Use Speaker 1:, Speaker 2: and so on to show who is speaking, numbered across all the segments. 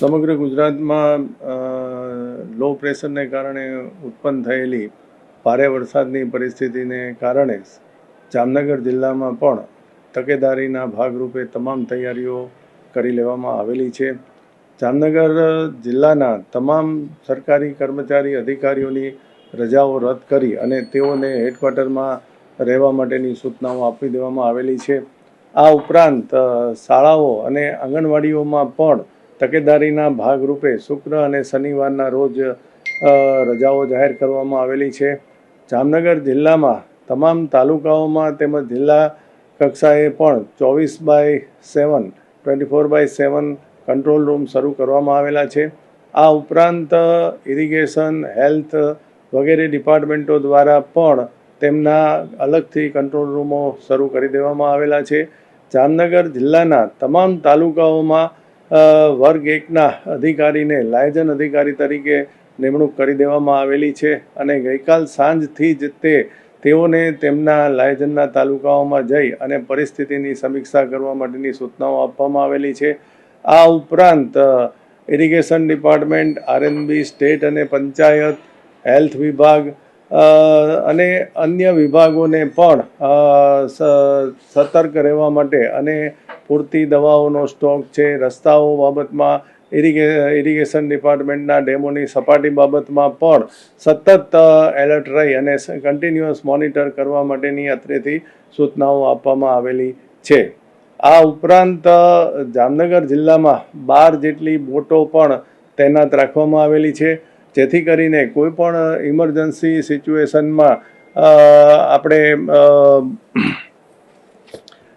Speaker 1: સમગ્ર ગુજરાતમાં લો પ્રેશરને કારણે ઉત્પન્ન થયેલી ભારે વરસાદની પરિસ્થિતિને કારણે જામનગર જિલ્લામાં પણ તકેદારીના ભાગરૂપે તમામ તૈયારીઓ કરી લેવામાં આવેલી છે. જામનગર જિલ્લાના તમામ સરકારી કર્મચારી અધિકારીઓની રજાઓ રદ કરી અને તેઓને હેડક્વાર્ટરમાં રહેવા માટેની સૂચનાઓ આપી દેવામાં આવેલી છે. આ ઉપરાંત શાળાઓ અને આંગણવાડીઓમાં પણ તકેદારીના ભાગરૂપે શુક્ર અને શનિવારના રોજ રજાઓ જાહેર કરવામાં આવેલી છે. જામનગર જિલ્લામાં તમામ તાલુકાઓમાં તેમજ જિલ્લા કક્ષાએ પણ 24/7 24/7 કંટ્રોલ રૂમ શરૂ કરવામાં આવેલા છે. આ ઉપરાંત ઇરિગેશન, હેલ્થ વગેરે ડિપાર્ટમેન્ટો દ્વારા પણ તેમના અલગથી કંટ્રોલ રૂમો શરૂ કરી દેવામાં આવેલા છે. જામનગર જિલ્લાના તમામ તાલુકાઓમાં વર્ગ 1ના અધિકારીને લાયઝન અધિકારી તરીકે નિમણૂક કરી દેવામાં આવેલી છે અને ગઈકાલ સાંજથી જ તેઓને તેમના લાયઝનના તાલુકાઓમાં જઈ અને પરિસ્થિતિની સમીક્ષા કરવા માટેની સૂચનાઓ આપવામાં આવેલી છે. આ ઉપરાંત ઇરિગેશન ડિપાર્ટમેન્ટ, આરએનબી, સ્ટેટ અને પંચાયત, હેલ્થ વિભાગ અને અન્ય વિભાગોને પણ સતર્ક રહેવા માટે અને પૂરતી દવાઓનો સ્ટોક છે, રસ્તાઓ બાબતમાં ઇરિગેશન ડિપાર્ટમેન્ટના ડેમોની સપાટી બાબતમાં પણ સતત એલર્ટ રહી અને કન્ટિન્યુઅસ મોનિટર કરવા માટેની અત્રેથી સૂચનાઓ આપવામાં આવેલી છે. આ ઉપરાંત જામનગર જિલ્લામાં 12 જેટલી બોટો પણ તૈનાત રાખવામાં આવેલી છે, જેથી કરીને કોઈ પણ ઇમરજન્સી સિચ્યુએશનમાં આપણે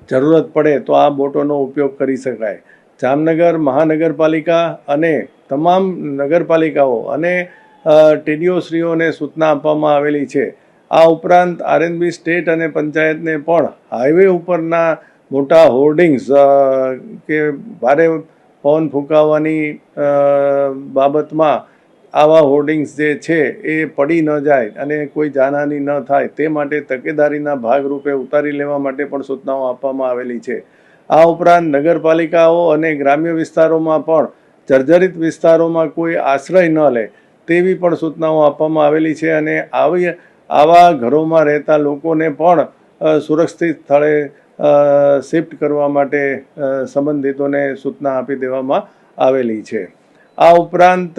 Speaker 1: જરૂરત પડે તો આ બોટોનો ઉપયોગ કરી શકાય. જામનગર મહાનગરપાલિકા અને તમામ નગરપાલિકાઓ અને ટીડીઓશ્રીઓને સૂચના આપવામાં આવેલી છે. આ ઉપરાંત આરએનબી, સ્ટેટ અને પંચાયતને પણ હાઈવે ઉપરના મોટા હોર્ડિંગ્સ કે ભારે પવન ફૂંકાવાની બાબતમાં આવા હોર્ડિંગ્સ જે છે એ પડી ન જાય અને કોઈ જાનહાનિ ન થાય તે માટે તકેદારીના ભાગરૂપે ઉતારી લેવા માટે પણ સૂચનાઓ આપવામાં આવેલી છે. આ ઉપરાંત નગરપાલિકાઓ અને ગ્રામ્ય વિસ્તારોમાં પણ જર્જરિત વિસ્તારોમાં કોઈ આશ્રય ન લે તેવી પણ સૂચનાઓ આપવામાં આવેલી છે અને આવા ઘરોમાં રહેતા લોકોને પણ સુરક્ષિત સ્થળે શિફ્ટ કરવા માટે સંબંધિતોને સૂચના આપી દેવામાં આવેલી છે. આ ઉપરાંત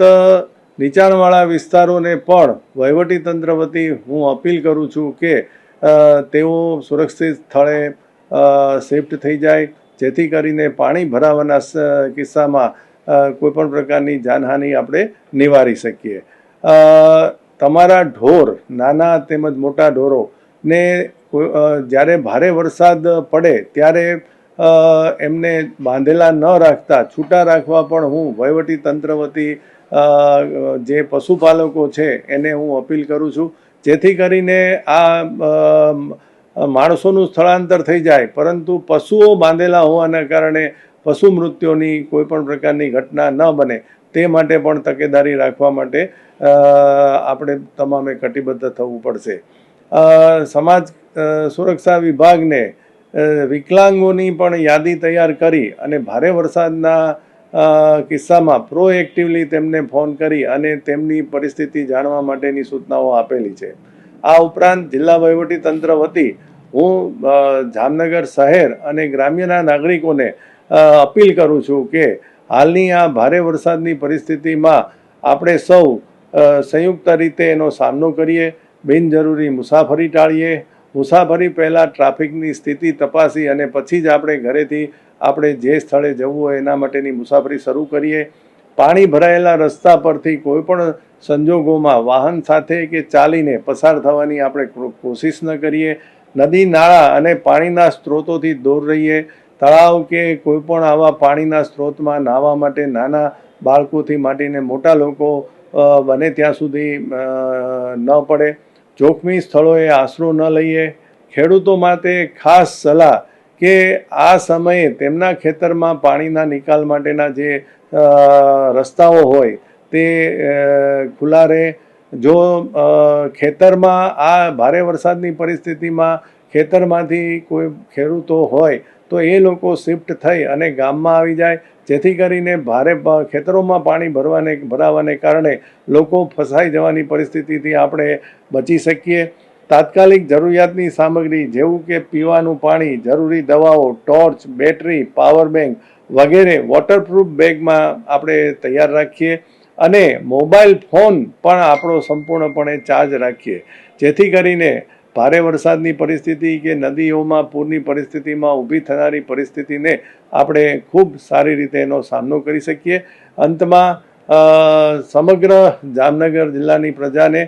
Speaker 1: નીચાણવાળા વિસ્તારોને પણ વહીવટીતંત્ર વતી હું અપીલ કરું છું કે તેઓ સુરક્ષિત સ્થળે શિફ્ટ થઈ જાય, જેથી કરીને પાણી ભરાવાના કિસ્સામાં કોઈપણ પ્રકારની જાનહાનિ આપણે નિવારી શકીએ. તમારા ઢોર, નાના તેમજ મોટા ઢોરોને જ્યારે ભારે વરસાદ પડે ત્યારે એમને બાંધેલા ન રાખતા છૂટા રાખવા પણ હું વહીવટીતંત્ર વતી જે પશુપાલકો છે એને હું અપીલ કરું છું, જેથી કરીને આ માણસોનું સ્થળાંતર થઈ જાય પરંતુ પશુઓ બાંધેલા હોવાના કારણે પશુ મૃત્યુની કોઈ પણ પ્રકારની ઘટના ન બને તે માટે પણ તકેદારી રાખવા માટે આપણે તમામે કટિબદ્ધ થવું પડશે. સમાજ સુરક્ષા વિભાગને વિકલાંગોની પણ યાદી તૈયાર કરી અને ભારે વરસાદના કિસ્સામાં પ્રોએક્ટિવલી તેમને ફોન કરી અને તેમની પરિસ્થિતિ જાણવા માટેની સૂચનાઓ આપેલી છે. આ ઉપરાંત જિલ્લા વહીવટીતંત્ર વતી હું જામનગર શહેર અને ગ્રામ્યના નાગરિકોને અપીલ કરું છું કે હાલની આ ભારે વરસાદની પરિસ્થિતિમાં આપણે સૌ સંયુક્ત રીતે એનો સામનો કરીએ, બિનજરૂરી મુસાફરી ટાળીએ, મુસાફરી પહેલાં ટ્રાફિકની સ્થિતિ તપાસી અને પછી જ આપણે ઘરેથી આપણે જે સ્થળે જવું હોય એના માટેની મુસાફરી શરૂ કરીએ. પાણી ભરાયેલા રસ્તા પરથી કોઈ પણ સંજોગોમાં વાહન સાથે કે ચાલીને પસાર થવાની આપણે કોશિશ ન કરીએ. નદી, નાળા અને પાણીના સ્ત્રોતોથી દૂર રહીએ. તળાવ કે કોઈ પણ આવા પાણીના સ્ત્રોતમાં નાહવા માટે નાના બાળકોથી માંડીને મોટા લોકો બને ત્યાં સુધી ન પડે. જોખમી સ્થળોએ આશરો ન લઈએ. ખેડૂતો માટે ખાસ સલાહ કે આ સમયે તેમના ખેતરમાં પાણીના નિકાલ માટેના જે રસ્તાઓ હોય તે ખુલ્લા રહે. જો ખેતરમાં આ ભારે વરસાદની પરિસ્થિતિમાં ખેતરમાંથી કોઈ ખેડૂતો હોય તો એ લોકો શિફ્ટ થઈ અને ગામમાં આવી જાય, જેથી કરીને ખેતરોમાં પાણી ભરાવાને કારણે લોકો ફસાઈ જવાની પરિસ્થિતિથી આપણે બચી શકીએ. તાત્કાલિક જરૂરિયાતની સામગ્રી જેવું કે પીવાનું પાણી, જરૂરી દવાઓ, ટોર્ચ, બેટરી, પાવર બેંક વગેરે વોટરપ્રૂફ બેગમાં આપણે તૈયાર રાખીએ અને મોબાઈલ ફોન પણ આપણો સંપૂર્ણપણે ચાર્જ રાખીએ, જેથી કરીને ભારે વરસાદની પરિસ્થિતિ કે નદીઓમાં પૂરની પરિસ્થિતિમાં ઊભી થનારી પરિસ્થિતિને આપણે ખૂબ સારી રીતે એનો સામનો કરી શકીએ. અંતમાં સમગ્ર જામનગર જિલ્લાની પ્રજાને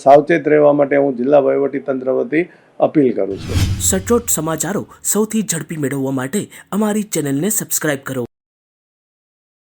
Speaker 1: સાવચેત રહેવા માટે હું જિલ્લા વહીવટીતંત્ર વતી અપીલ કરું છું.
Speaker 2: સચોટ સમાચારો સૌથી ઝડપી મેળવવા માટે અમારી ચેનલને સબસ્ક્રાઇબ કરો.